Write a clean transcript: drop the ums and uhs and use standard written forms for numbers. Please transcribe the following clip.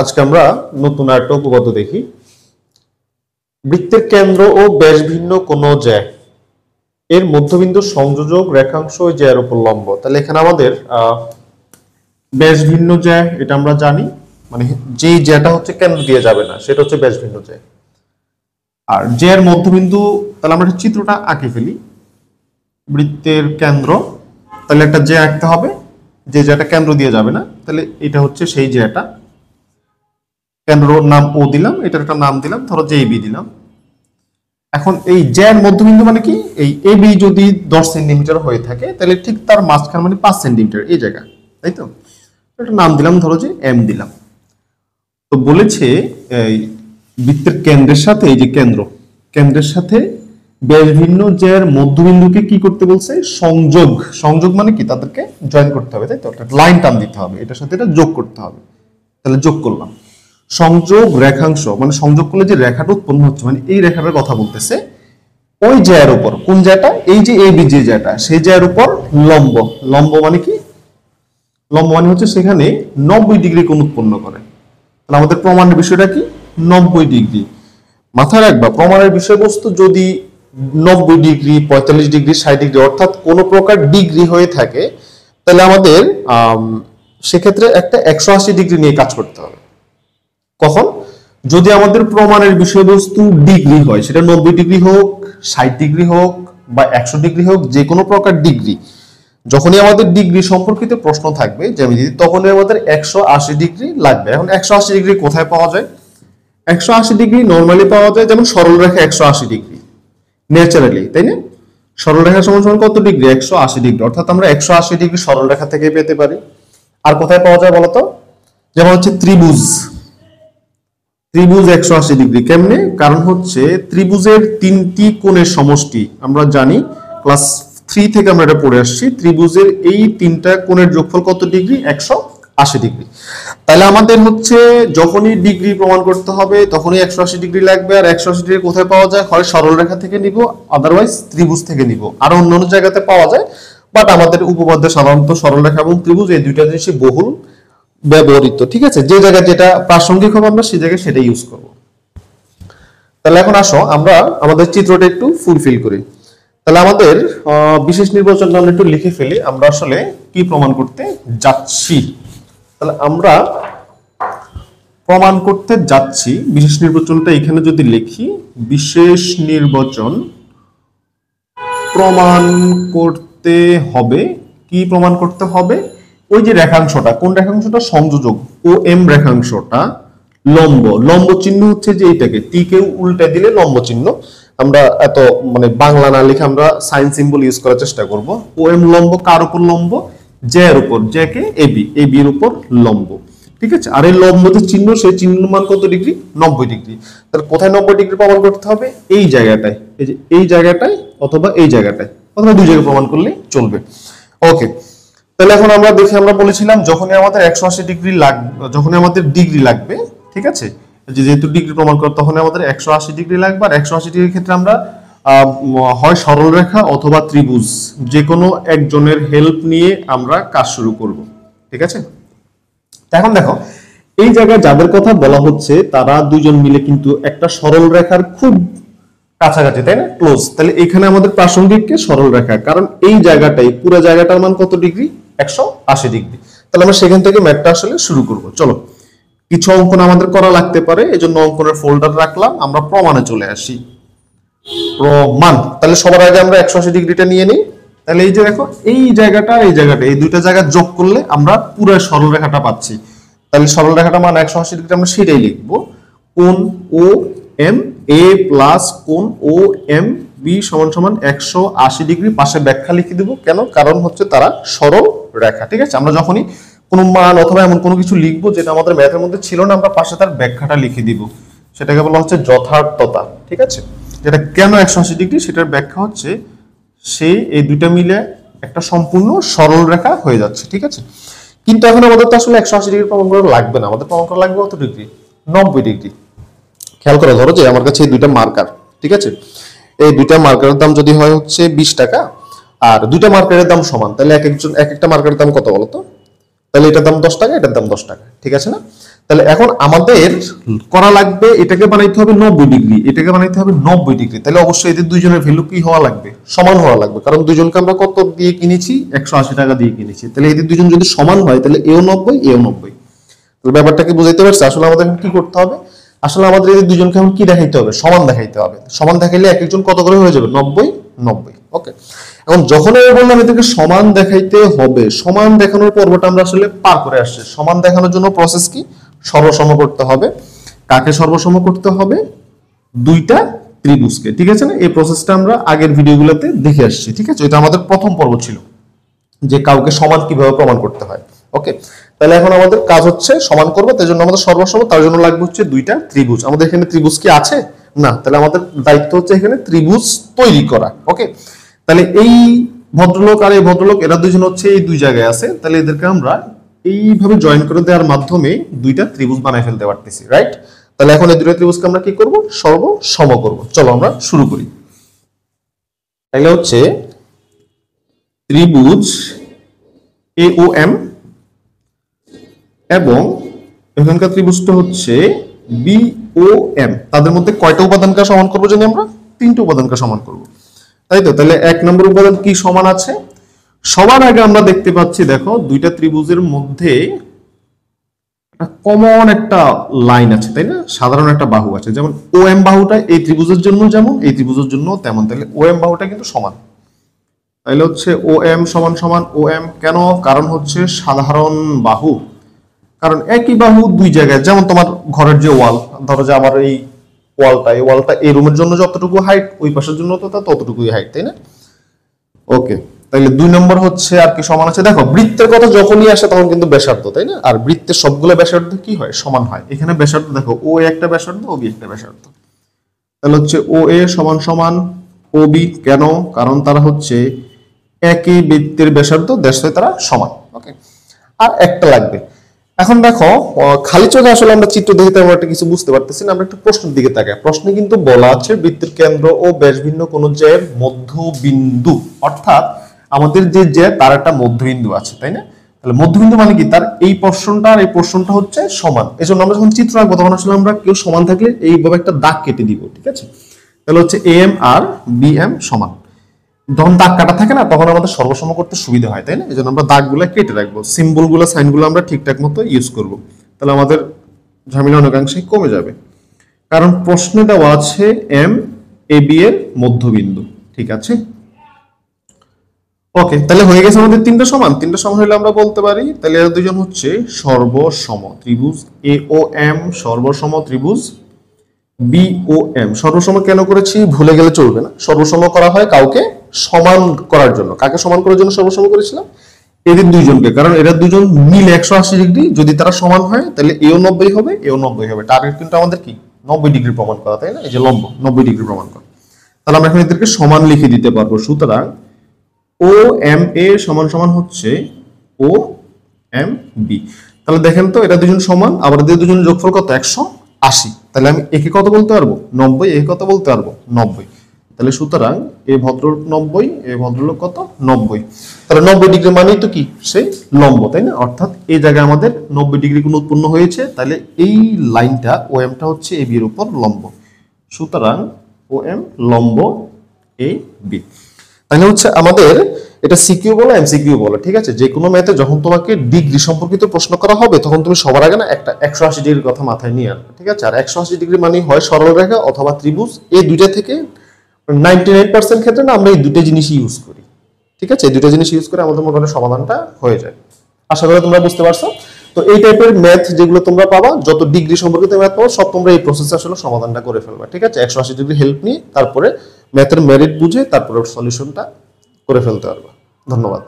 আজকে আমরা নতুন একটা উপপাদ্য দেখি। বৃত্তের কেন্দ্র ও ব্যাস ভিন্ন কোন জ্যা এর মধ্যবিন্দু সংযোজক রেখাংশ জ্যার উপর লম্ব। তাহলে এখানে আমাদের ব্যাস ভিন্ন জ্যা, এটা আমরা জানি, মানে যেই জ্যাটা হচ্ছে কেন্দ্র দিয়ে যাবে না সেটা হচ্ছে ব্যাস ভিন্ন জ্যা। আর জ্যার মধ্যবিন্দু, তাহলে আমরা চিত্রটা আঁকে ফেলি। বৃত্তের কেন্দ্র, তাহলে একটা জ্যা আঁকতে হবে, যে জ্যাটা কেন্দ্র দিয়ে যাবে না। তাহলে এটা হচ্ছে সেই জ্যাটা, কেন্দ্রর নাম ও দিলাম, এটার একটা নাম দিলাম, ধরো জে বি দিলাম। এখন এই জ্যার মধ্যবিন্দু মানে কি, এই এ বি যদি 10 সেন্টিমিটার হয়ে থাকে তাহলে ঠিক তার মাঝখান মানে 5 সেন্টিমিটার এই জায়গা, তাই তো? একটা নাম দিলাম, ধরো যে এম দিলাম। তো বলেছে এই বৃত্তের কেন্দ্রের সাথে, এই যে কেন্দ্রের সাথে ব্যাস ভিন্ন জ্যার মধ্যবিন্দুকে কি করতে বলছে? সংযোগ মানে কি, তাদেরকে জয়েন করতে হবে, তাই তো? লাইন টান দিতে হবে, এটার সাথে এটা যোগ করতে হবে। তাহলে যোগ করলাম। সংযোগ রেখাংশ মানে সংযোগ করলে যে রেখাটা উৎপন্ন হচ্ছে, মানে এই রেখাটার কথা বলতেছে। ওই জ্যার উপর, কোন জ্যাটা? এই যে এ বি যে জ্যাটা, সেই জ্যার উপর লম্ব। লম্ব মানে কি? লম্ব মানে হচ্ছে সেখানে 90 ডিগ্রি কোণ উৎপন্ন করে। তাহলে আমাদের প্রমাণের বিষয়টা কি? 90 ডিগ্রি। মাথায় রাখবা, প্রমাণের বিষয়বস্তু যদি 90 ডিগ্রি, 45 ডিগ্রি, 60 ডিগ্রি অর্থাৎ কোন প্রকার ডিগ্রি হয়ে থাকে, তাহলে আমাদের সেক্ষেত্রে একটা 180 ডিগ্রি নিয়ে কাজ করতে হবে। কখন? যদি আমাদের প্রমাণের বিষয়বস্তু ডিগ্রি হয়, সেটা 90 ডিগ্রি হোক, 60 ডিগ্রি হোক বা 100 ডিগ্রি হোক, যে কোনো প্রকার ডিগ্রি, যখনই আমাদের ডিগ্রি সম্পর্কিত প্রশ্ন থাকবে জ্যামিতি, তখনই আমাদের 180 ডিগ্রি লাগবে। এখন 180 ডিগ্রি কোথায় পাওয়া যায়? 180 ডিগ্রি নরমালি পাওয়া যায় যেমন সরল রেখা 180 ডিগ্রি ন্যাচারালি, তাই না? সরল রেখা সমান সমান কত ডিগ্রি? 180 ডিগ্রি। অর্থাৎ আমরা 180 ডিগ্রি সরল রেখা থেকে পেতে পারি। আর কোথায় পাওয়া যায় বলতো? যেমন হচ্ছে ত্রিভুজ 180 ডিগ্রি। কেমনে? কারণ হচ্ছে ত্রিভুজের 3টি কোণের সমষ্টি আমরা জানি, ক্লাস 3 থেকে আমরা এটা পড়ে আসছি। ত্রিভুজের এই 3টা কোণের যোগফল কত ডিগ্রি? 180 ডিগ্রি। তাহলে আমাদের হচ্ছে যখনই ডিগ্রি প্রমাণ করতে হবে তখনই 180 ডিগ্রি লাগবে। আর 180 ডিগ্রি কোথায় পাওয়া যায়? হয় সরল রেখা থেকে নিব, আদারওয়াইজ ত্রিভুজ থেকে নিব। আর অন্যান্য জায়গাতে পাওয়া যায়, বাট আমাদের উপপাদ্যে সাধারণত সরল রেখা এবং ত্রিভুজ এই দুইটা জিনিসই বহুল ব্যবহৃত। ঠিক আছে, যে জায়গায় যেটা প্রাসঙ্গিক হবে আমরা সেই জায়গায় সেটা ইউজ করব। তাহলে এখন আসো আমরা আমাদের চিত্রটা একটু ফুলফিল করি। তাহলে আমাদের বিশেষ নির্বাচনটা আমরা একটু লিখে ফেলি, আমরা আসলে কি প্রমাণ করতে যাচ্ছি। তাহলে আমরা প্রমাণ করতে যাচ্ছি বিশেষ নির্বাচনটা এখানে যদি লিখি, বিশেষ নির্বাচন প্রমাণ করতে হবে। কি প্রমাণ করতে হবে? ওই যে রেখাংশটা, কোন রেখাংশটা? সংযোজক ও এম রেখাংশটা লম্ব চিহ্ন হচ্ছে যে এইটাকে, টি কে উল্টে দিলে লম্ব চিহ্ন। আমরা এত মানে বাংলা না লিখে আমরা সাইন সিম্বল ইউজ করার চেষ্টা করব। ও এম লম্ব কার উপর লম্ব? জ্যার উপর, জ্যাকে এবি, এবি এর উপর লম্ব। ঠিক আছে, আর এই লম্ব যে চিহ্ন, সেই চিহ্ন মান কত ডিগ্রি? 90 ডিগ্রি। তাহলে কোথায় 90 ডিগ্রি প্রমাণ করতে হবে? এই জায়গাটায়, এই যে এই জায়গাটায় অথবা এই জায়গাটায়, অথবা দুই জায়গায় প্রমাণ করলে চলবে। ওকে, তাহলে এখন আমরা দেখি, আমরা বলেছিলাম যখনই আমাদের 180 ডিগ্রি লাগবে, যখনই আমাদের ডিগ্রি লাগবে, ঠিক আছে, যেহেতু ডিগ্রি প্রমাণ করতে তখন আমাদের 180 ডিগ্রি লাগবে। আর 180 ডিগ্রির ক্ষেত্রে আমরা হয় সরল রেখা অথবা ত্রিভুজ, যে কোনো একজনের হেল্প নিয়ে আমরা কাজ শুরু করব। ঠিক আছে, এখন দেখো এই জায়গায় যাদের কথা বলা হচ্ছে তারা দুজন মিলে কিন্তু একটা সরল রেখার খুব কাছাকাছি, তাই না? ক্লোজ। তাহলে এখানে আমাদের প্রাসঙ্গিক কে? সরল রেখা। কারণ এই জায়গাটাই, পুরো জায়গাটার মান কত ডিগ্রি? 180 ডিগ্রি। তাহলে আমরা সেখান থেকে ম্যাথটা আসলে শুরু করব। চলো, কিছু অঙ্কন আমাদের করা লাগতে পারে, এই জন্য অঙ্কনের ফোল্ডার রাখলাম। আমরা প্রমাণে চলে আসি। প্রমাণ, তাহলে সবার আগে আমরা 180 ডিগ্রিটা নিয়ে নিই। তাহলে এই যে দেখো, এই জায়গাটা এই জায়গাটা, এই দুইটা জায়গা যোগ করলে আমরা পুরো সরল রেখাটা পাচ্ছি। তাহলে সরল রেখাটা মান 180 ডিগ্রি, আমরা সেটাই লিখবো। কোণ ও এম এ প্লাস কোণ ও এম বি সমান সমান 180 ডিগ্রি। পাশে ব্যাখ্যা লিখে দিব। কেন? কারণ হচ্ছে তারা সরল রেখা। ঠিক আছে, আমরা যখনই কোনো মান অথবা এমন কোনো কিছু লিখবো যেটা আমাদের ম্যাথের মধ্যে ছিল না, আমরা পাশে তার ব্যাখ্যাটা লিখে দিব। সেটাকে বলা হচ্ছে যথার্থতা। ঠিক আছে, যেটা কেন 180 ডিগ্রি সেটার ব্যাখ্যা হচ্ছে সেই এই দুইটা মিলে একটা সম্পূর্ণ সরল রেখা হয়ে যাচ্ছে। ঠিক আছে, কিন্তু এখন আমাদের তো আসলে 180 ডিগ্রি প্রমাণ করা লাগবে না, আমাদের প্রমাণ করা লাগবে কত ডিগ্রি? 90 ডিগ্রি। খেয়াল করে, ধরো যে আমার কাছে এই দুইটা মার্কার, ঠিক আছে, এই দুইটা মার্কারের দাম যদি হয় হচ্ছে 20 টাকা, আর দুইটা মার্কারের দাম সমান, তাহলে এক একটা মার্কারের দাম কত বলতো? তাহলে এটার দাম 10 টাকা, এটার দাম 10 টাকা। ঠিক আছে না? তাহলে এখন আমাদের করা লাগবে এটাকে বানাইতে হবে 90 ডিগ্রি, এটাকে বানাইতে হবে 90 ডিগ্রি। তাহলে অবশ্যই এদের দুইজনের ভ্যালু কি হওয়া লাগবে? সমান হওয়া লাগবে, কারণ দুইজনকে আমরা কত দিয়ে কিনেছি? 180 টাকা দিয়ে কিনেছি। তাহলে এদের দুইজন যদি সমান হয় তাহলে এও 90 এও 90। তাহলে ব্যাপারটাকে বুঝাইতে পারছি? আসলে আমাদের কি করতে হবে? আসলে আমাদের এদের দুইজনকে এখন কি দেখাইতে হবে? সমান দেখাইতে হবে। সমান দেখাইলে এক একজন কত করে হয়ে যাবে? 90 90। ওকে, এখন যখন আমি বললাম এদেরকে সমান দেখাইতে হবে, সমান দেখানোর পর্বটা আমরা আসলে পার করে আসছি। সমান দেখানোর জন্য প্রসেস কি? সর্বসম করতে হবে। কাকে সর্বসম করতে হবে? দুইটা ত্রিভুজকে, ঠিক আছে না? এই প্রসেসটা আমরা আগের ভিডিওগুলোতে দেখে আসছি, ঠিক আছে? এটা আমাদের প্রথম পর্ব ছিল যে কাউকে সমান কিভাবে প্রমাণ করতে হয়। ওকে, তাহলে এখন আমাদের কাজ হচ্ছে সমান করবো, তাই জন্য আমাদের সর্বসম, তার জন্য লাগবে হচ্ছে দুইটা ত্রিভুজ। আমাদের এখানে ত্রিভুজ কি আছে? না। তাহলে আমাদের দায়িত্ব হচ্ছে এখানে ত্রিভুজ তৈরি করা। ওকে, তাহলে এই ভদ্রলোক আর এই ভদ্রলোক এরা দুজন হচ্ছে এই দুই জায়গায় আছে, তাহলে এদেরকে আমরা এইভাবে জয়েন করে দেওয়ার মাধ্যমে দুইটা ত্রিভুজ বানায় ফেলতে পারতেছি, রাইট? তাহলে এখন এই দুইটা ত্রিভুজকে আমরা কি করব? সর্বসম করব। চলো আমরা শুরু করি। তাহলে হচ্ছে ত্রিভুজ AOM এবং এখানকার ত্রিভুজটা হচ্ছে BOM, তাদের মধ্যে কয়টা উপাদানকে সমান করবো জানি আমরা? 3টে উপাদানকে সমান করব, তাই তো? তাহলে 1 নম্বর উপাদান কি সমান আছে? সবার আগে আমরা দেখতে পাচ্ছি, দেখো দুইটা ত্রিভুজের মধ্যে কমন একটা লাইন আছে, তাই না? সাধারণ একটা বাহু আছে, যেমন OM বাহুটা এই ত্রিভুজের জন্য যেমন, এই ত্রিভুজের জন্য তেমন। তাহলে OM বাহুটা কিন্তু সমান। তাহলে হচ্ছে OM সমান সমান OM। কেন? কারণ হচ্ছে সাধারণ বাহু, কারণ একই বাহু দুই জায়গায়, যেমন তোমার ঘরের যে ওয়াল, ধরো যে আমার এই ওয়ালটা এই রুমের জন্য যতটুকু হাইট, ওই পাশের জন্য তো ততটুকুই হাইট, তাই না? ওকে, তাহলে 2 নম্বর হচ্ছে আর কি সমান আছে? দেখো বৃত্তের কথা যখনই আসে তখন কিন্তু ব্যাসার্ধ, তাই না? আর বৃত্তের সবগুলো ব্যাসার্ধ কি হয়? সমান হয়। এখানে ব্যাসার্ধ দেখো, OA একটা ব্যাসার্ধ, OB একটা ব্যাসার্ধ। তাহলে হচ্ছে OA সমান সমান OB। কেন? কারণ তারা হচ্ছে একই বৃত্তের ব্যাসার্ধ, দ্যাটস ওয়াই তারা সমান। ওকে, আর একটা লাগবে। এখন দেখো খালি চোখে আসলে আমরা চিত্র দেখে তেমন একটা কিছু বুঝতে পারতেছি না, আমরা একটু প্রশ্নের দিকে তাকাই। প্রশ্নে কিন্তু বলা আছে বৃত্তের কেন্দ্র ও ব্যাসভিন্ন কোন জ্যায়ের মধ্যবিন্দু, অর্থাৎ আমাদের যে জ্যা তার একটা মধ্যবিন্দু আছে, তাই না? তাহলে মধ্যবিন্দু মানে কি? তার এই পোরশনটা আর এই পোরশনটা হচ্ছে সমান। এজন্য আমরা যখন চিত্র আঁকবো তখন আসলে আমরা কেউ সমান থাকলে এইভাবে একটা দাগ কেটে দিব, ঠিক আছে? তাহলে হচ্ছে AM আর BM সমান। যখন দাগ কাটা থাকে না তখন আমাদের সর্বসম করতে সুবিধা হয়, তাই না? এই জন্য আমরা দাগগুলো কেটে রাখবো, সিম্বলগুলো সাইনগুলো আমরা ঠিকঠাক মতো ইউজ করব। তাহলে আমাদের ঝামেলা অনেকাংশেই কমে যাবে, কারণ প্রশ্নে দেওয়া আছে MAB এর মধ্যবিন্দু, ঠিক আছে? ওকে, তাহলে হয়ে গেছে আমাদের 3টা সমান। 3টা সমান হলে আমরা বলতে পারি তাহলে এরা দুজন হচ্ছে সর্বসম। ত্রিভুজ AOM সর্বসম ত্রিভুজ BOM। সর্বসম কেন করেছি ভুলে গেলে চলবে না। সর্বসম করা হয় কাউকে সমান করার জন্য। কাকে সমান করার জন্য সর্বসম করেছিলাম? এদের দুইজনকে, কারণ এরা দুজন মিলে 180 ডিগ্রি, যদি তারা সমান হয় তাহলে এও 90 হবে, এও 90 হবে। টার্গেট কিন্তু আমাদের কি? 90 ডিগ্রি প্রমাণ করা, তাই না? এই যে লম্ব 90 ডিগ্রি প্রমাণ করা। তাহলে আমরা এখন এদেরকে সমান লিখে দিতে পারবো। সুতরাং OMA সমান সমান হচ্ছে OMB। তাহলে দেখেন তো এরা দুজন সমান, আবার এদের দুজন যোগফল কত? 180। তাহলে আমি একে কত বলতে পারবো? 90। একে কত বলতে পারবো? 90। তাহলে সুতরাং এই ভদ্রলোক 90, এই ভদ্রলোক কত? 90। তাহলে 90 ডিগ্রি মানেই তো কি? সেই লম্ব, তাই না? অর্থাৎ এই জায়গায় আমাদের 90 ডিগ্রি কোণ উৎপন্ন হয়েছে। তাহলে এই লাইনটা OM টা হচ্ছে AB এর উপর লম্ব। সুতরাং OM লম্ব AB। তাহলে হচ্ছে আমাদের এটা সিকিউ বলো MCQ বলো, ঠিক আছে? যে কোনো ম্যাথে যখন তোমাকে ডিগ্রি সম্পর্কিত প্রশ্ন করা হবে তখন তুমি সবার আগে না একটা 180 ডিগ্রির কথা মাথায় নিয়ে আসবে, ঠিক আছে? আর 180 ডিগ্রি মানে হয় সরল রেখা অথবা ত্রিভুজ। এই দুইটা থেকে 99% ক্ষেত্রে না আমরা এই দুটো জিনিসই ইউজ করি, ঠিক আছে? এই দুটো জিনিস ইউজ করে আমাদের মোটামুটি সমাধানটা হয়ে যায়। আশা করি তোমরা বুঝতে পারছো। তো এই টাইপের ম্যাথ যেগুলো তোমরা পাবা, যত ডিগ্রি সম্পর্কিত ম্যাথ পাবো সব তোমরা এই প্রসেসে আসলে সমাধানটা করে ফেলবা, ঠিক আছে? 180 ডিগ্রি হেল্প নিয়ে তারপরে ম্যাথের মেরিট বুঝে তারপরে সলিউশনটা করে ফেলতে পারবা। ধন্যবাদ।